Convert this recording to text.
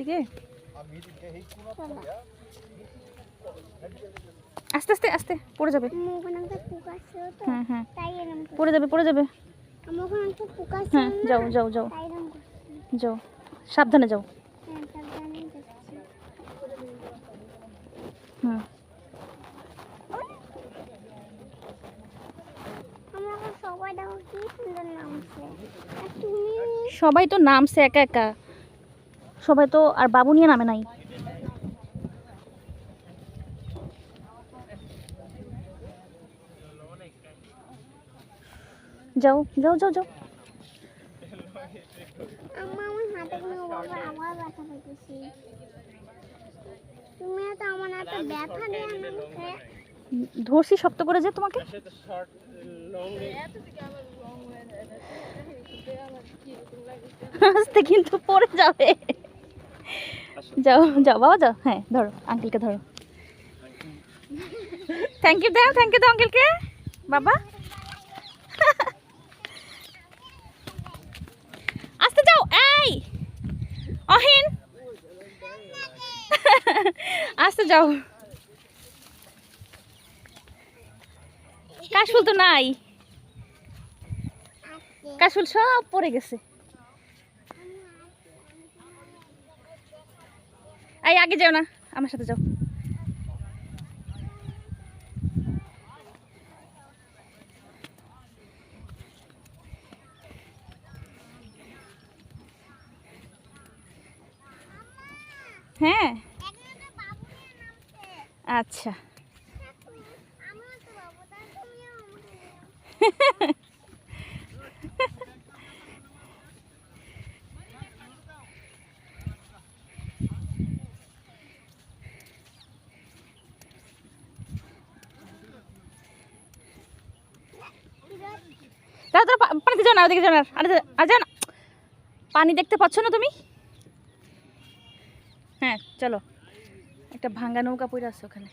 এদিকে আস্তে আস্তে আস্তে পড়ে যাবে। হ্যাঁ হ্যাঁ পড়ে যাবে পড়ে যাবে। হ্যাঁ যাও যাও যাও যাও, সাবধানে যাও। হুম সবাই তো নামছে একা একা, সবাই তো আর বাবু নিয়ে নামে নাই। যাও যাও যাও যাও। ধরছি শক্ত করে যে তোমাকে। আস্তে কিন্তু পড়ে যাবে। যাও যাও বাবা যাও। হ্যাঁ ধরো আঙ্কেলকে ধরো। থ্যাংক ইউ দাও আঙ্কেলকে বাবা। আস্তে যাও এই অহিন, আস্তে যাও। কাশফুল তো নাই, কাশফুল সব পড়ে গেছে। এই আগে যাও না, আমার সাথে যাও। হ্যাঁ আচ্ছা যাও যাও, পানিতে যাও না, ওদিকে যাও না, আর যাও না। পানি দেখতে পাচ্ছ না তুমি? হ্যাঁ চলো, একটা ভাঙ্গা নৌকা পড়ে আছে ওখানে।